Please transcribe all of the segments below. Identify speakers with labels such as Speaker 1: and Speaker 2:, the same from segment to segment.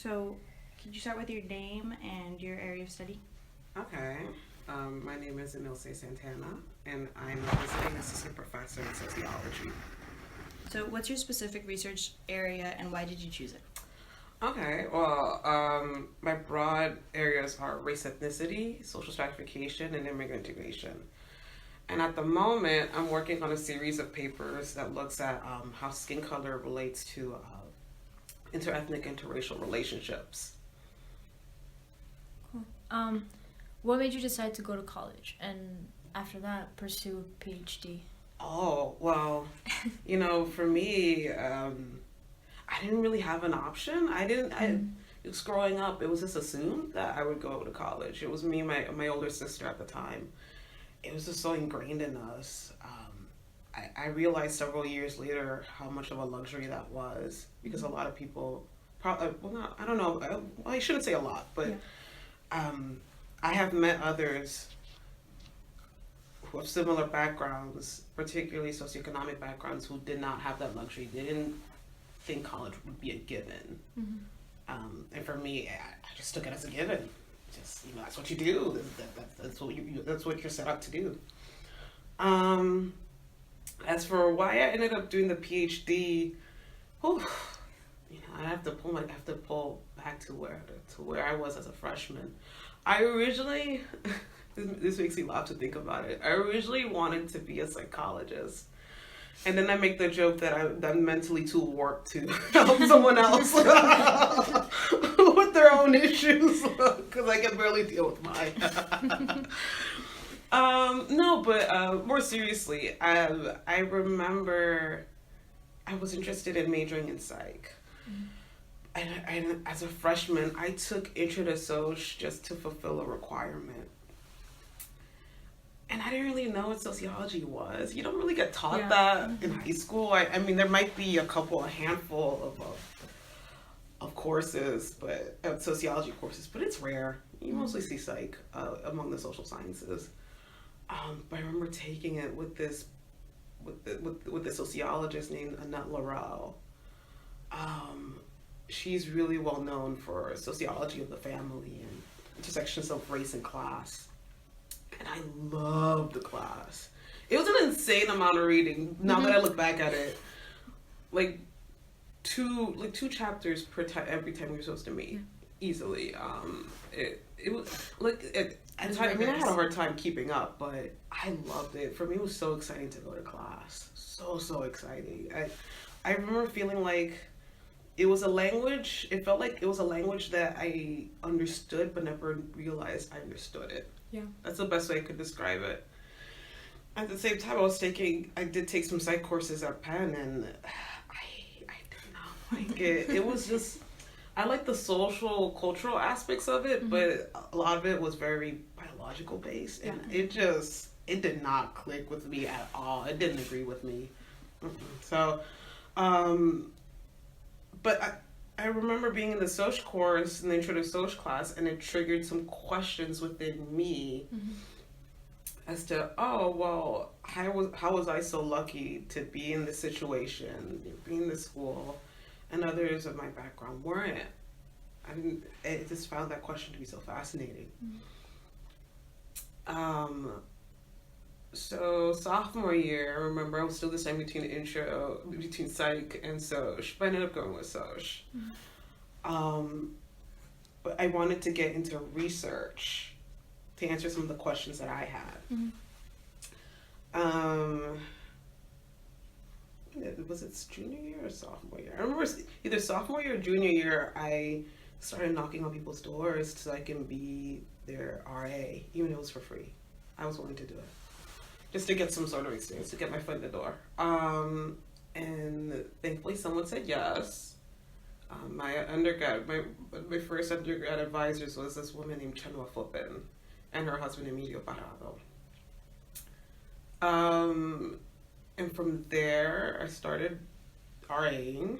Speaker 1: So, could you start with your name and your area of study?
Speaker 2: Okay. My name is Santana, and I'm a visiting assistant professor in sociology.
Speaker 1: So, what's your specific research area and why did you choose it?
Speaker 2: Okay, well, my broad areas are race, ethnicity, social stratification, and immigrant integration. And at the moment, I'm working on a series of papers that looks at how skin color relates to interethnic, interracial relationships.
Speaker 3: Cool. What made you decide to go to college and after that pursue a PhD?
Speaker 2: Oh, well, for me, I didn't really have an option. It was growing up, it was just assumed that I would go to college. It was me and my older sister at the time. It was just so ingrained in us. I realized several years later how much of a luxury that was because a lot of people, probably, well, not, I don't know, well, I shouldn't say a lot, but I have met others who have similar backgrounds, particularly socioeconomic backgrounds, who did not have that luxury. They didn't think college would be a given. And for me, I just took it as a given. Just that's what you do. That's what you're set up to do. As for why I ended up doing the PhD, I have to pull back to where I was as a freshman. I originally, this makes me laugh to think about it. I originally wanted to be a psychologist. And then I make the joke that I'm mentally too warped to help someone else with their own issues because I can barely deal with mine. No, but more seriously, I remember I was interested in majoring in psych. And as a freshman, I took Intro to Soc just to fulfill a requirement. And I didn't really know what sociology was. You don't really get taught that in high school. I mean, there might be a handful of courses, but sociology courses, but it's rare. You mostly see psych among the social sciences. But I remember taking it with this sociologist named Annette Laurel. She's really well known for sociology of the family and intersections of race and class. And I loved the class. It was an insane amount of reading. Now that I look back at it, like two chapters per time every time we were supposed to meet, easily. It was like I had a hard time keeping up, but I loved it. For me, it was so exciting to go to class. So exciting. I remember feeling like it was a language. It felt like it was a language that I understood, but never realized I understood it.
Speaker 3: Yeah.
Speaker 2: That's the best way I could describe it. At the same time, I did take some psych courses at Penn, and I did not like it. It was just, I like the social, cultural aspects of it, but a lot of it was very biological based, and it did not click with me at all. It didn't agree with me. So, but I remember being in the Soc course, in the Intro to Soc class, and it triggered some questions within me as to, how was I so lucky to be in this situation, be in this school, and others of my background weren't. I just found that question to be so fascinating. So sophomore year, I remember I was still deciding between psych and Soc, but I ended up going with Soc. But I wanted to get into research to answer some of the questions that I had. Was it junior year or sophomore year? I remember either sophomore year or junior year, I started knocking on people's doors so I can be their RA, even though it was for free. I was willing to do it, just to get some sort of experience, to get my foot in the door. And thankfully someone said yes. My first undergrad advisors was this woman named Chenwa Flippin and her husband Emilio Parado. And from there, I started RAing,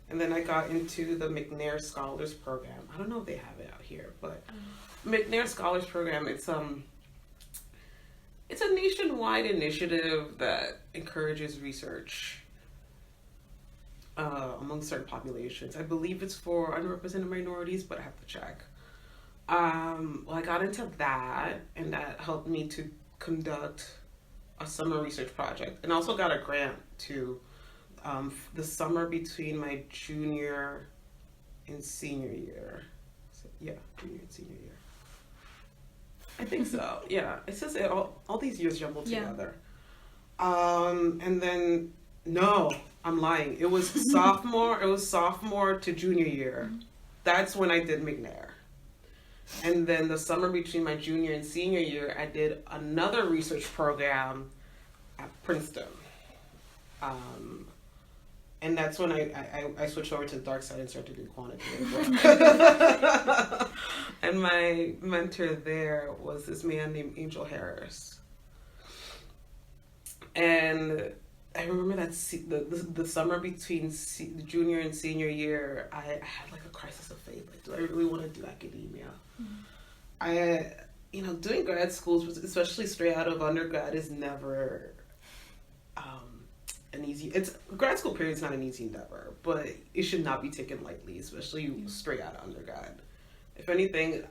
Speaker 2: and then I got into the McNair Scholars Program. I don't know if they have it out here, but McNair Scholars Program, it's a nationwide initiative that encourages research among certain populations. I believe it's for underrepresented minorities, but I have to check. Well, I got into that, and that helped me to conduct a summer research project, and also got a grant to the summer between my junior and senior year. So, yeah, junior and senior year. I think so. Yeah, it says it all these years jumbled together. And then no, I'm lying. It was sophomore. It was sophomore to junior year. That's when I did McNair. And then the summer between my junior and senior year, I did another research program at Princeton. And that's when I switched over to the dark side and started doing quantitative work. And my mentor there was this man named Angel Harris. And I remember that the summer between the junior and senior year, I had like a crisis of faith. Like, do I really want to do academia? Mm-hmm. Doing grad schools, especially straight out of undergrad, is never an easy. Grad school period is not an easy endeavor, but it should not be taken lightly, especially straight out of undergrad. If anything,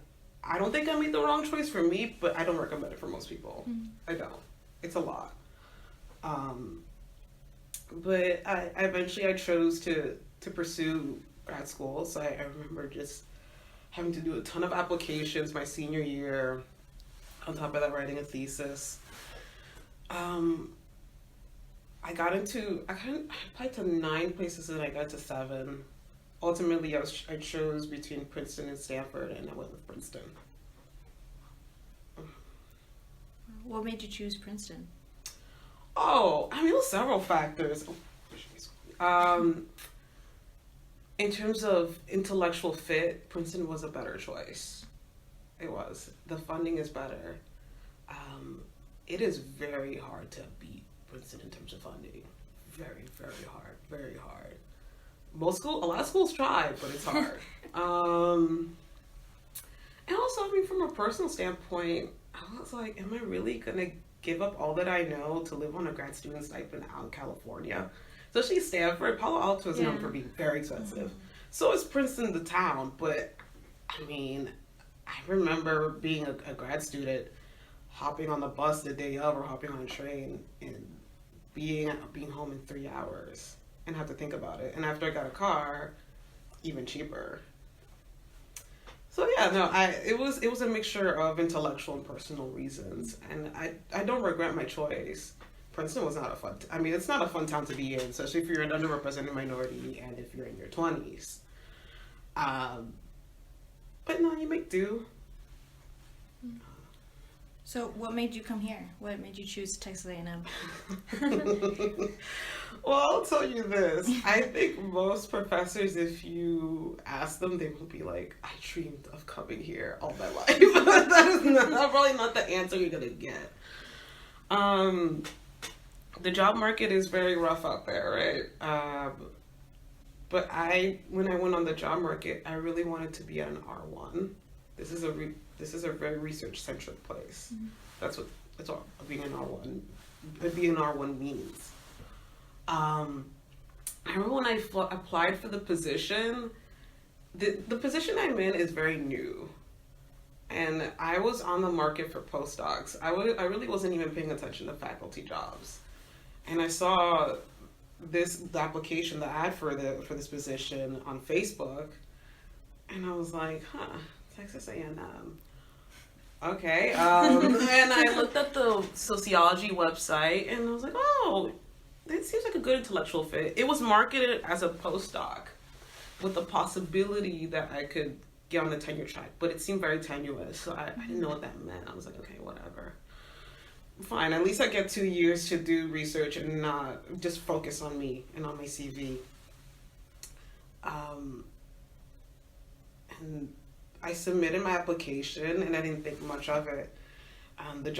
Speaker 2: I don't think I made the wrong choice for me, but I don't recommend it for most people. Mm-hmm. I don't. It's a lot. But I eventually chose to pursue grad school. So I remember just having to do a ton of applications my senior year. On top of that, writing a thesis. I applied to 9 places and I got to 7. Ultimately, I chose between Princeton and Stanford, and I went with Princeton.
Speaker 1: What made you choose Princeton?
Speaker 2: Oh, it was several factors. In terms of intellectual fit, Princeton was a better choice. It was. The funding is better. It is very hard to beat Princeton in terms of funding. Very, very hard. Very hard. A lot of schools try, but it's hard. And also, from a personal standpoint, I was like, am I really gonna give up all that I know to live on a grad student stipend out in California? Especially Stanford. Palo Alto is known for being very expensive. Mm-hmm. So is Princeton, the town. But, I remember being a grad student, hopping on the bus the day of or hopping on a train and being home in 3 hours and have to think about it. And after I got a car, even cheaper. So yeah, no, it was a mixture of intellectual and personal reasons, and I don't regret my choice. Princeton was not a fun. It's not a fun town to be in, especially if you're an underrepresented minority and if you're in your 20s. But no, you make do.
Speaker 1: So, what made you come here? What made you choose Texas A&M?
Speaker 2: Well, I'll tell you this. I think most professors, if you ask them, they will be like, I dreamed of coming here all my life. That is probably not the answer you're going to get. The job market is very rough out there, right? But when I went on the job market, I really wanted to be at an R1. This is a very research-centric place. Mm-hmm. That's what being an R1 means. I remember when I applied for the position, the position I'm in is very new. And I was on the market for postdocs. I really wasn't even paying attention to faculty jobs. And I saw the application, the ad for this position on Facebook. And I was like, Texas A&M. Okay. And I looked at the sociology website and I was like, oh, it seems like a good intellectual fit. It was marketed as a postdoc with the possibility that I could get on the tenure track, but it seemed very tenuous. So I didn't know what that meant. I was like, okay, whatever. Fine. At least I get 2 years to do research and not just focus on me and on my CV. And I submitted my application and I didn't think much of it. The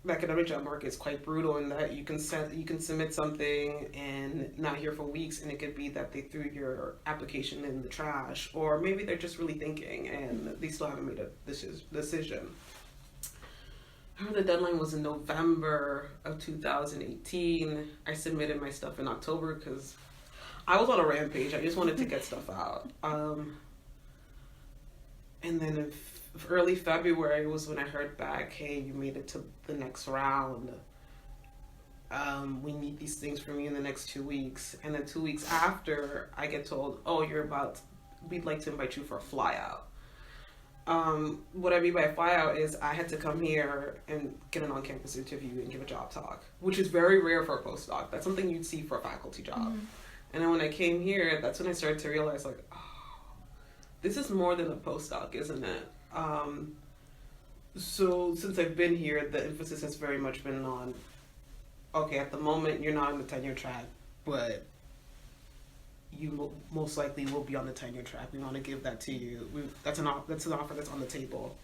Speaker 2: academic job market is quite brutal in that you can submit something and not hear for weeks, and it could be that they threw your application in the trash, or maybe they're just really thinking and they still haven't made a decision. I remember the deadline was in November of 2018. I submitted my stuff in October because I was on a rampage. I just wanted to get stuff out. And then in early February was when I heard back, hey, you made it to the next round. We need these things from you in the next 2 weeks. And then 2 weeks after, I get told, oh, we'd like to invite you for a flyout. What I mean by flyout is I had to come here and get an on-campus interview and give a job talk, which is very rare for a postdoc. That's something you'd see for a faculty job. Mm-hmm. And then when I came here, that's when I started to realize, like, oh, this is more than a postdoc, isn't it? So since I've been here, the emphasis has very much been on, okay, at the moment you're not on the tenure track, but you most likely will be on the tenure track. We want to give that to you. That's an offer that's on the table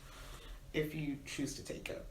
Speaker 2: if you choose to take it.